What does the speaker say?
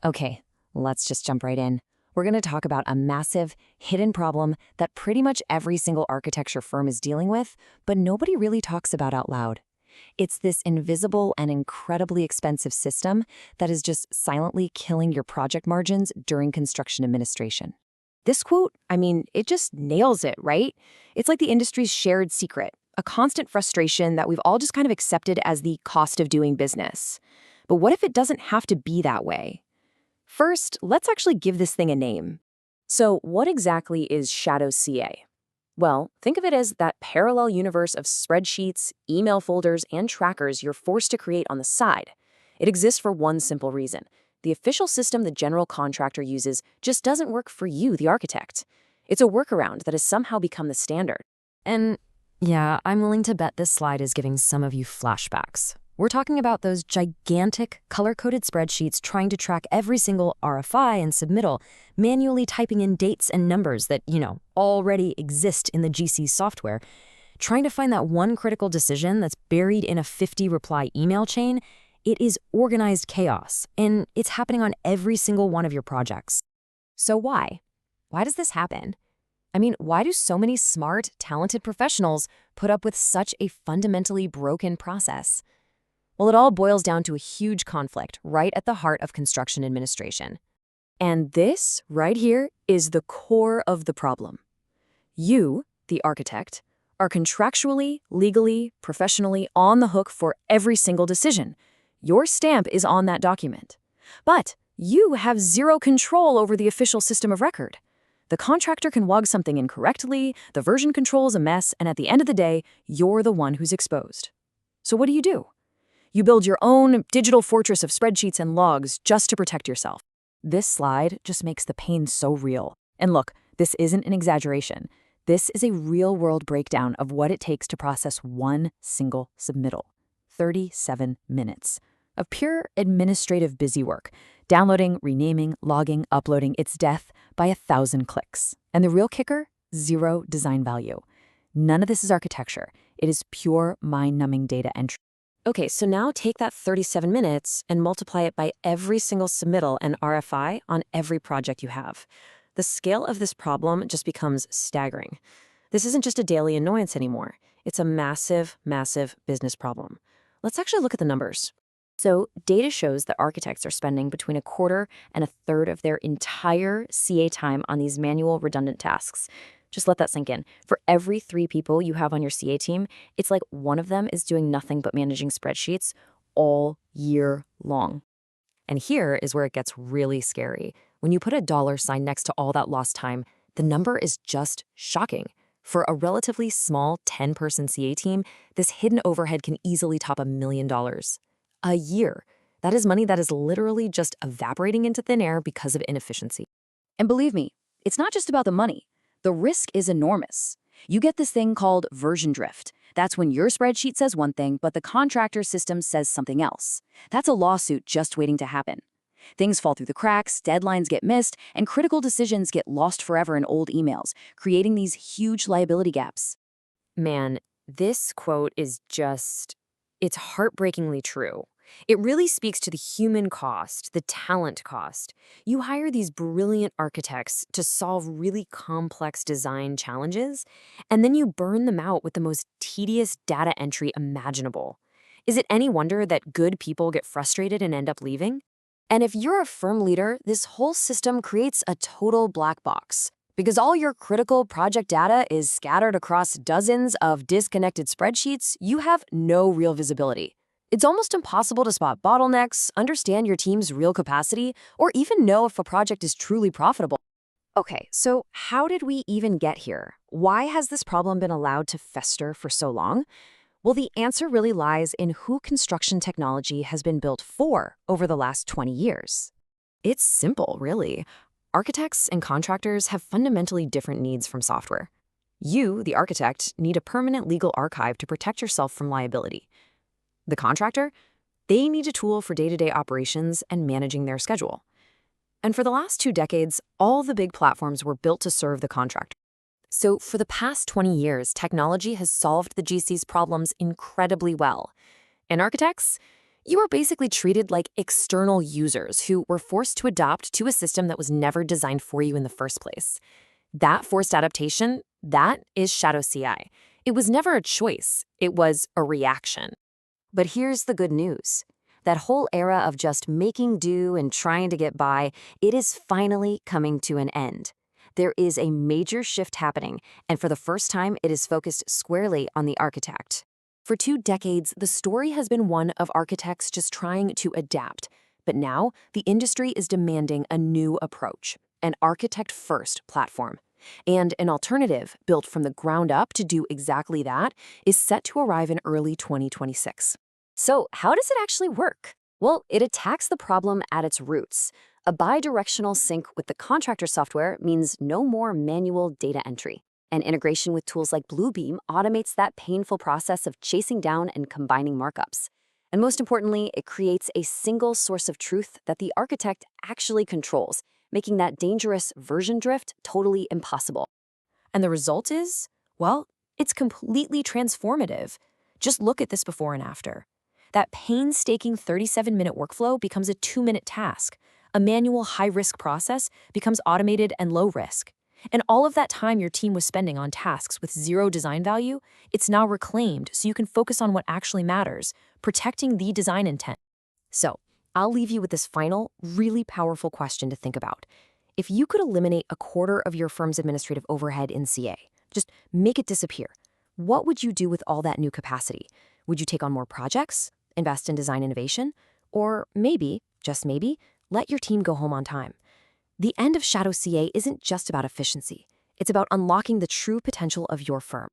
Okay, let's just jump right in. We're going to talk about a massive, hidden problem that pretty much every single architecture firm is dealing with, but nobody really talks about out loud. It's this invisible and incredibly expensive system that is just silently killing your project margins during construction administration. This quote, it just nails it, right? It's like the industry's shared secret, a constant frustration that we've all just kind of accepted as the cost of doing business. But what if it doesn't have to be that way? First, let's actually give this thing a name. So, what exactly is Shadow CA? Well, think of it as that parallel universe of spreadsheets, email folders, and trackers you're forced to create on the side. It exists for one simple reason. The official system the general contractor uses just doesn't work for you, the architect. It's a workaround that has somehow become the standard. And yeah, I'm willing to bet this slide is giving some of you flashbacks. We're talking about those gigantic, color-coded spreadsheets trying to track every single RFI and submittal, manually typing in dates and numbers that, already exist in the GC software, trying to find that one critical decision that's buried in a 50-reply email chain. It is organized chaos, and it's happening on every single one of your projects. So why? Why does this happen? Why do so many smart, talented professionals put up with such a fundamentally broken process? Well, it all boils down to a huge conflict right at the heart of construction administration. And this, right here, is the core of the problem. You, the architect, are contractually, legally, professionally on the hook for every single decision. Your stamp is on that document. But you have zero control over the official system of record. The contractor can log something incorrectly, the version control is a mess, and at the end of the day, you're the one who's exposed. So what do? You build your own digital fortress of spreadsheets and logs just to protect yourself. This slide just makes the pain so real. And look, this isn't an exaggeration. This is a real-world breakdown of what it takes to process one single submittal. 37 minutes of pure administrative busy work. Downloading, renaming, logging, uploading, it's death by 1,000 clicks. And the real kicker? Zero design value. None of this is architecture. It is pure mind-numbing data entry. Okay, so now take that 37 minutes and multiply it by every single submittal and RFI on every project you have. The scale of this problem just becomes staggering. This isn't just a daily annoyance anymore. It's a massive, massive business problem. Let's actually look at the numbers. So data shows that architects are spending between a quarter and a third of their entire CA time on these manual redundant tasks. Just let that sink in. For every 3 people you have on your CA team, it's like one of them is doing nothing but managing spreadsheets all year long. And here is where it gets really scary. When you put a dollar sign next to all that lost time, the number is just shocking. For a relatively small 10-person CA team, this hidden overhead can easily top $1 million. A year. That is money that is literally just evaporating into thin air because of inefficiency. And believe me, it's not just about the money. The risk is enormous. You get this thing called version drift. That's when your spreadsheet says one thing, but the contractor system says something else. That's a lawsuit just waiting to happen. Things fall through the cracks, deadlines get missed, and critical decisions get lost forever in old emails, creating these huge liability gaps. Man, this quote is it's heartbreakingly true. It really speaks to the human cost, the talent cost. You hire these brilliant architects to solve really complex design challenges, and then you burn them out with the most tedious data entry imaginable. Is it any wonder that good people get frustrated and end up leaving? And if you're a firm leader, this whole system creates a total black box. Because all your critical project data is scattered across dozens of disconnected spreadsheets, you have no real visibility. It's almost impossible to spot bottlenecks, understand your team's real capacity, or even know if a project is truly profitable. Okay, so how did we even get here? Why has this problem been allowed to fester for so long? Well, the answer really lies in who construction technology has been built for over the last 20 years. It's simple, really. Architects and contractors have fundamentally different needs from software. You, the architect, need a permanent legal archive to protect yourself from liability. The contractor, they need a tool for day-to-day operations and managing their schedule. And for the last 2 decades, all the big platforms were built to serve the contractor. So for the past 20 years, technology has solved the GC's problems incredibly well. And architects, You were basically treated like external users who were forced to adapt to a system that was never designed for you in the first place. That forced adaptation, that is Shadow CI. It was never a choice, it was a reaction. But here's the good news. That whole era of just making do and trying to get by, it is finally coming to an end. There is a major shift happening, and for the first time, it is focused squarely on the architect. For 2 decades, the story has been one of architects just trying to adapt. But now, the industry is demanding a new approach, an architect-first platform. And an alternative, built from the ground up to do exactly that, is set to arrive in early 2026. So, how does it actually work? Well, it attacks the problem at its roots. A bidirectional sync with the contractor software means no more manual data entry. And integration with tools like Bluebeam automates that painful process of chasing down and combining markups. And most importantly, it creates a single source of truth that the architect actually controls, making that dangerous version drift totally impossible. And the result is, well, it's completely transformative. Just look at this before and after. That painstaking 37-minute workflow becomes a 2-minute task. A manual high-risk process becomes automated and low-risk. And all of that time your team was spending on tasks with zero design value, it's now reclaimed so you can focus on what actually matters, protecting the design intent. So, I'll leave you with this final, really powerful question to think about. If you could eliminate a quarter of your firm's administrative overhead in CA, just make it disappear, what would you do with all that new capacity? Would you take on more projects, invest in design innovation, or maybe, just maybe, let your team go home on time? The end of Shadow CA isn't just about efficiency. It's about unlocking the true potential of your firm.